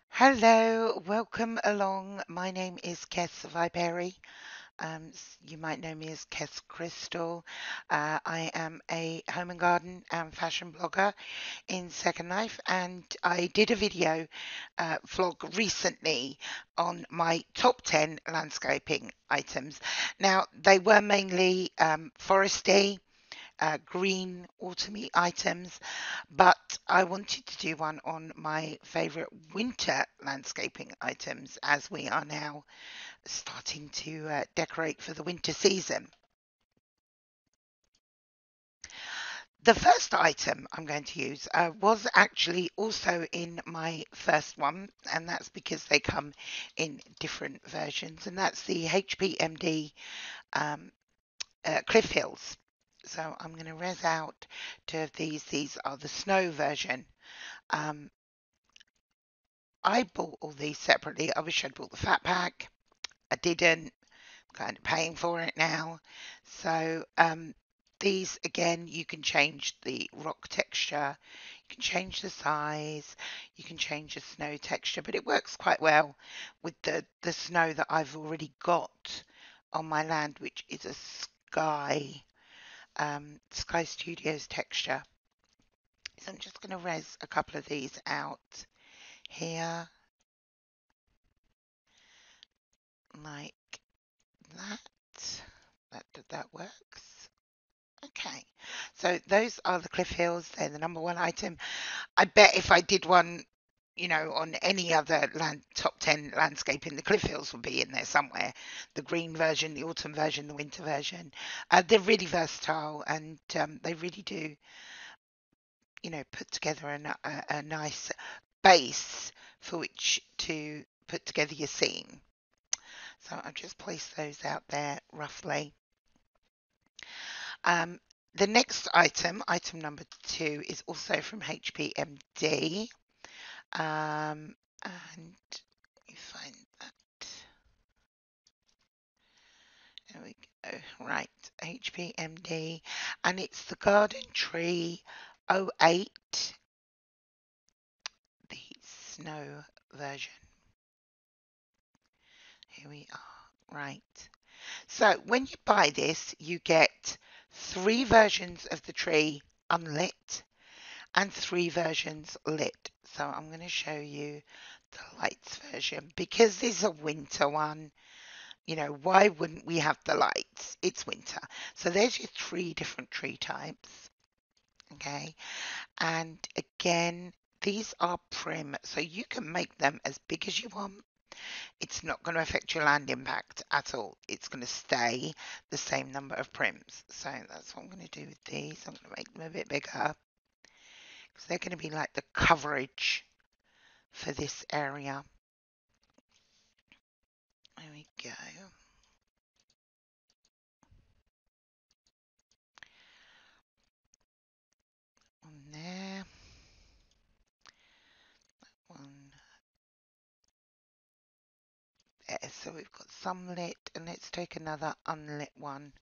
Hello, welcome along. My name is Kess of Reverie. You might know me as Kess Crystal. I am a home and garden and fashion blogger in Second Life, and I did a video vlog recently on my top 10 landscaping items. Now, they were mainly foresty, green autumny items, but I wanted to do one on my favourite winter landscaping items as we are now starting to decorate for the winter season. The first item I'm going to use was actually also in my first one, and that's because they come in different versions, and that's the HPMD um, Cliff Hills. So I'm going to res out two of these. These are the snow version. Um, I bought all these separately. I wish I'd bought the fat pack. I didn't. I'm kind of paying for it now. So these again, you can change the rock texture, you can change the size, you can change the snow texture, but it works quite well with the snow that I've already got on my land, which is a Skye Studios texture. So I'm just going to res a couple of these out here like that. That works. Okay, so those are the Cliff Hills. They're the number one item. I bet if I did one, on any other top 10 landscaping, the Cliff Hills would be in there somewhere. The green version, the autumn version, the winter version. They're really versatile, and they really do, put together a nice base for which to put together your scene. So I've just placed those out there roughly. Um, the next item number 2, is also from HPMD. And let me find that. There we go. Right, HPMD. And it's the Garden Tree '08, the snow version. Here we are. Right. So when you buy this, you get 3 versions of the tree unlit and 3 versions lit. So I'm going to show you the lights version because this is a winter one. Why wouldn't we have the lights? It's winter. So there's your 3 different tree types. Okay. And again, these are prim, so you can make them as big as you want. It's not going to affect your land impact at all. It's going to stay the same number of prims. So that's what I'm going to do with these. I'm going to make them a bit bigger because they're going to be like the coverage for this area. There we go. On there. One there. So we've got some lit, and let's take another unlit one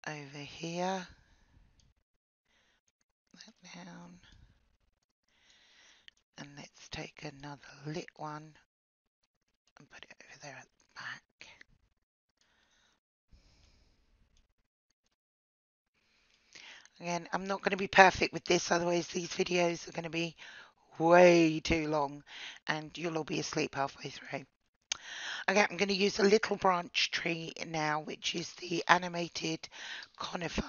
over here. That down. And let's take another lit one and put it over there at the back. Again, I'm not going to be perfect with this, otherwise these videos are going to be way too long and you'll all be asleep halfway through. Okay, I'm going to use a little branch tree now, which is the animated CONIFER.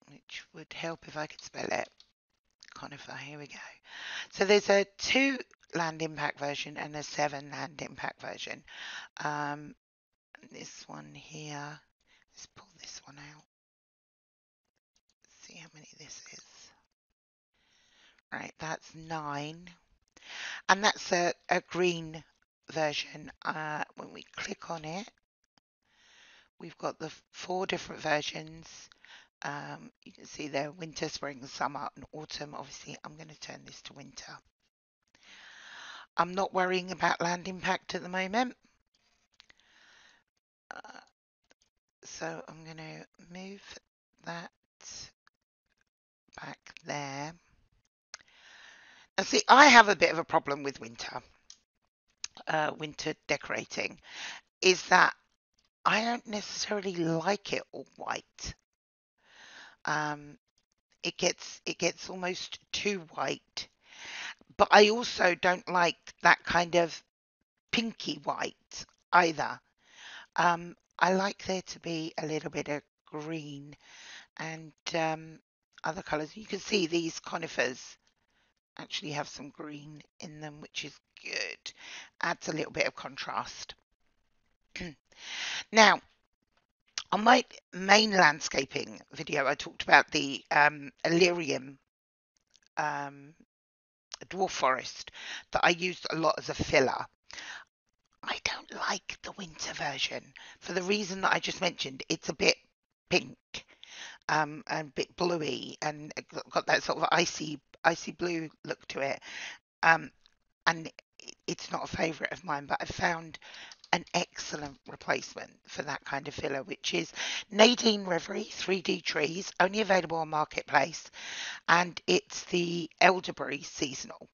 Which would help if I could spell it. CONIFER, here we go. So there's a 2 land impact version and a 7 land impact version. This one here, let's pull this one out. See how many this is. Right, that's 9. And that's a green version. When we click on it, we've got the 4 different versions. You can see there winter, spring, summer, and autumn. Obviously, I'm going to turn this to winter. I'm not worrying about land impact at the moment. So I'm going to move that back there. And see, I have a bit of a problem with winter decorating, is that I don't necessarily like it all white. It gets almost too white, but I also don't like that kind of pinky white either. I like there to be a little bit of green and other colours. You can see these conifers actually have some green in them, which is good. Adds a little bit of contrast. Now, on my main landscaping video, I talked about the Illyrium dwarf forest that I used a lot as a filler. I don't like the winter version for the reason that I just mentioned. It's a bit pink and a bit bluey and got that sort of icy blue look to it. Um, and it's not a favourite of mine, but I found an excellent replacement for that kind of filler, which is Nadine Reverie 3D Trees, only available on Marketplace, and it's the Elderberry seasonal.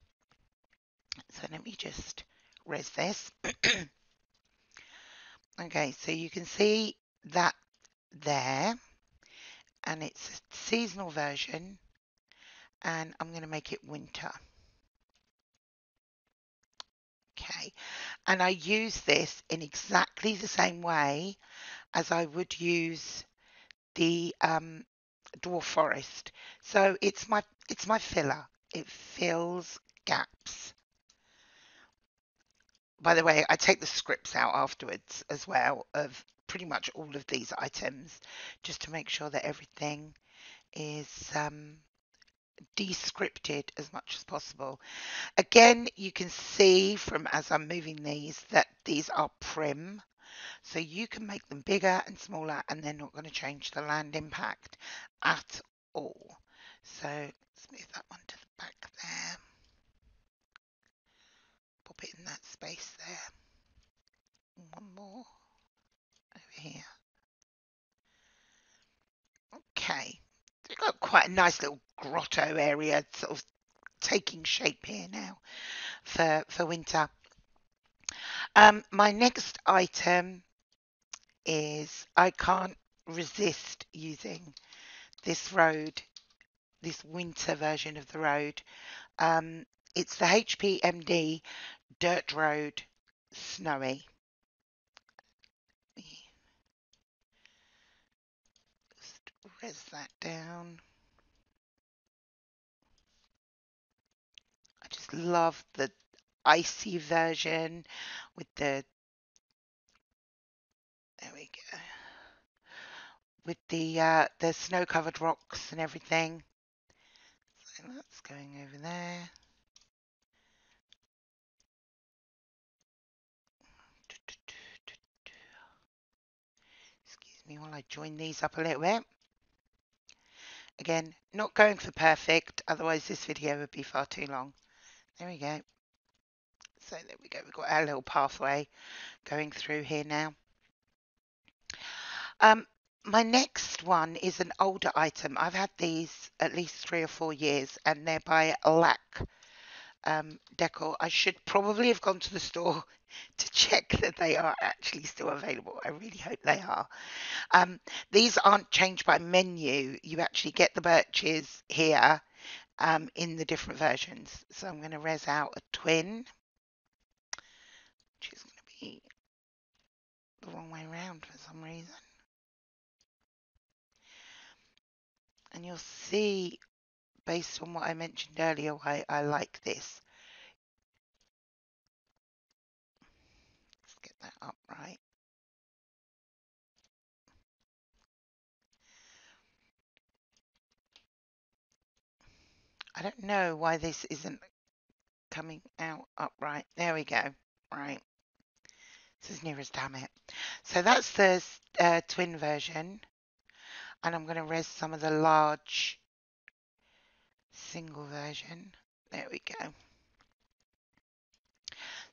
So let me just res this. Okay, so you can see that there, and it's a seasonal version, and I'm going to make it winter. Okay, and I use this in exactly the same way as I would use the dwarf forest. So it's my filler. It fills gaps. By the way, I take the scripts out afterwards as well of pretty much all of these items, just to make sure that everything is descripted as much as possible. Again, you can see from as I'm moving these that these are prim, so you can make them bigger and smaller and they're not going to change the land impact at all. So let's move that one to the back there. Pop it in that space there. One more over here. Okay, we've got quite a nice little grotto area sort of taking shape here now for winter. My next item is I can't resist using this road, this winter version of the road. It's the HPMD Dirt Road Snowy. Just res that down. I just love the icy version with the, there we go, with the snow-covered rocks and everything. So that's going over there. Excuse me while I join these up a little bit. Again, not going for perfect, otherwise this video would be far too long. There we go. So there we go. We've got our little pathway going through here now. My next one is an older item. I've had these at least 3 or 4 years, and they're by LAC Decor. I should probably have gone to the store to check that they are actually still available. I really hope they are. These aren't changed by menu. You actually get the birches here in the different versions. So I'm going to res out a twin, which is going to be the wrong way around for some reason. And you'll see, based on what I mentioned earlier, why I like this. Let's get that up right. I don't know why this isn't coming out upright. There we go. Right. It's as near as damn it. So that's the twin version. And I'm going to res some of the large single version. There we go.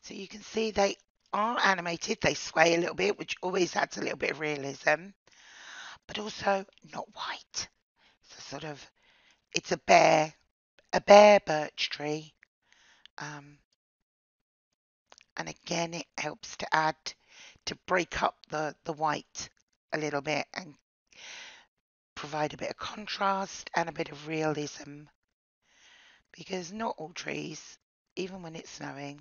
So you can see they are animated. They sway a little bit, which always adds a little bit of realism. but also not white. So sort of, it's a bare birch tree. And again, it helps to add, to break up the white a little bit and provide a bit of contrast and a bit of realism, because not all trees, even when it's snowing,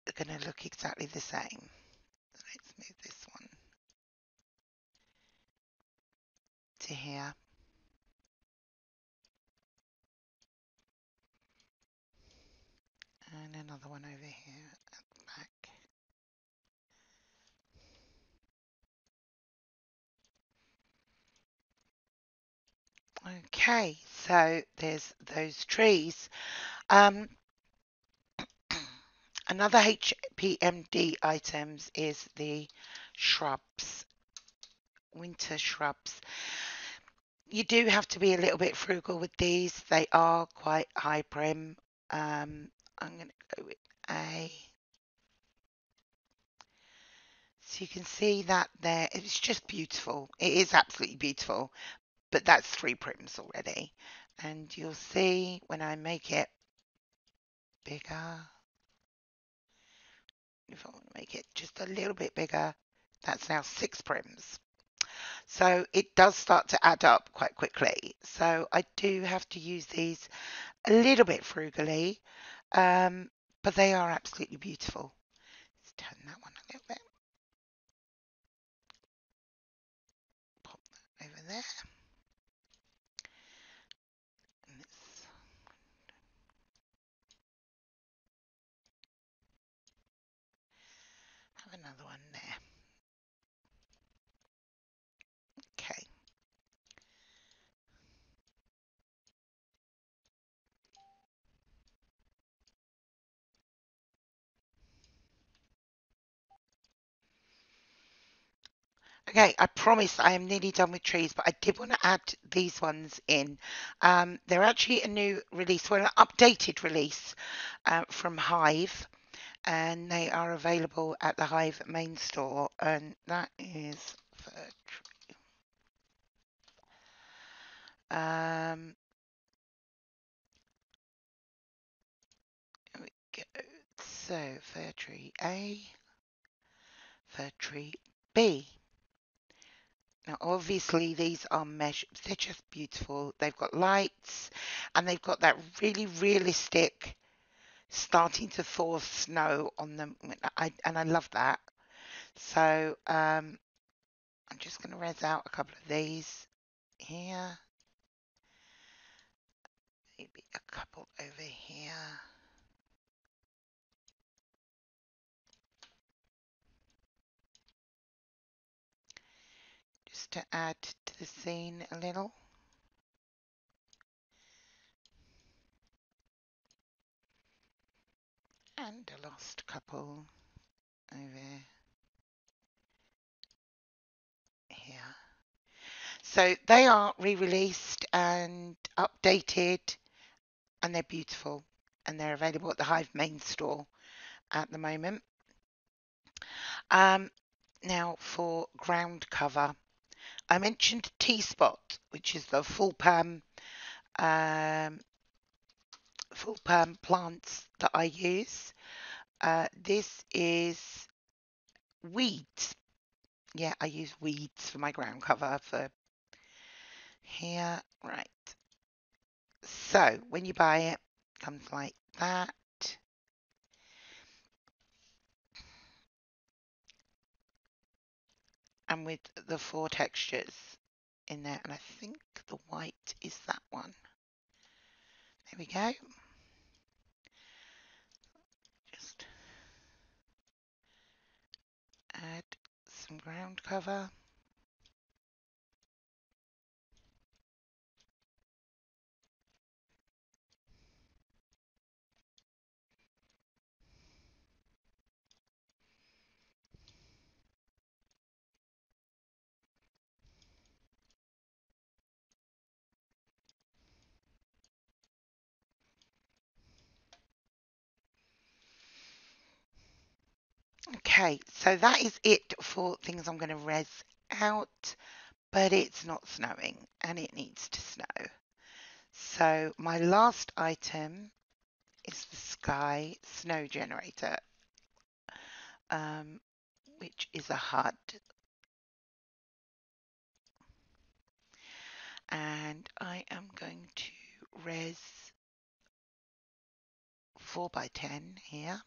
are going to look exactly the same. Let's move this one to here. And another one over here at the back. Okay, so there's those trees. Another HPMD items is the shrubs, winter shrubs. You do have to be a little bit frugal with these. They are quite high prim. I'm going to go with A. So you can see that there. It's just beautiful. It is absolutely beautiful. But that's 3 prims already. And you'll see when I make it bigger, if I want to make it just a little bit bigger, that's now 6 prims. So it does start to add up quite quickly. So I do have to use these a little bit frugally, but they are absolutely beautiful. Let's turn that one a little bit. Pop that over there. And let's have another one there. Okay. Okay, I promise I am nearly done with trees, but I did want to add these ones in. They're actually a new release, well, an updated release from Hive, and they are available at the Hive main store, and that is for here we go. So fir tree A, fir tree B. Now, obviously, these are mesh. They're just beautiful. They've got lights, and they've got that really realistic starting to thaw snow on them. And I love that. So I'm just going to res out a couple of these here. Maybe a couple over here. Just to add to the scene a little. And a last couple over here. So they are re-released and updated, and they're beautiful, and they're available at the Hive main store at the moment. Now for ground cover, I mentioned T-Spot, which is the full perm plants that I use. This is weeds. Yeah, I use weeds for my ground cover for here. Right. So when you buy it, it comes like that. And with the 4 textures in there, and I think the white is that one. There we go. Just add some ground cover. Okay. Okay, so that is it for things I'm going to res out, but it's not snowing and it needs to snow. So my last item is the Skye snow generator, which is a HUD. And I am going to res 4x10 here.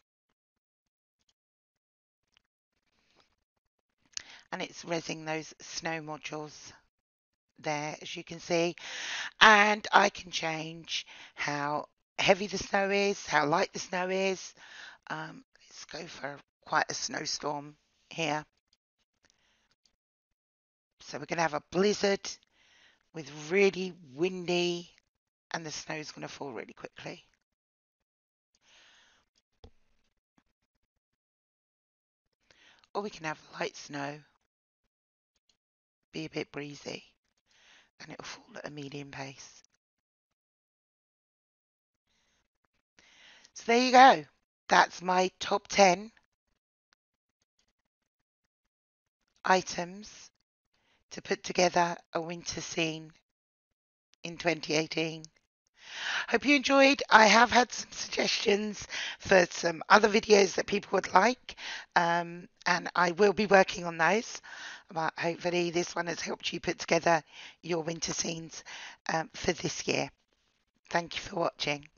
And it's resing those snow modules there, as you can see. And I can change how heavy the snow is, how light the snow is. Let's go for quite a snowstorm here. So we're going to have a blizzard with really windy, and the snow's going to fall really quickly. Or we can have light snow, be a bit breezy, and it'll fall at a medium pace. So there you go. That's my top 10 items to put together a winter scene in 2018. Hope you enjoyed. I have had some suggestions for some other videos that people would like, and I will be working on those. But hopefully this one has helped you put together your winter scenes for this year. Thank you for watching.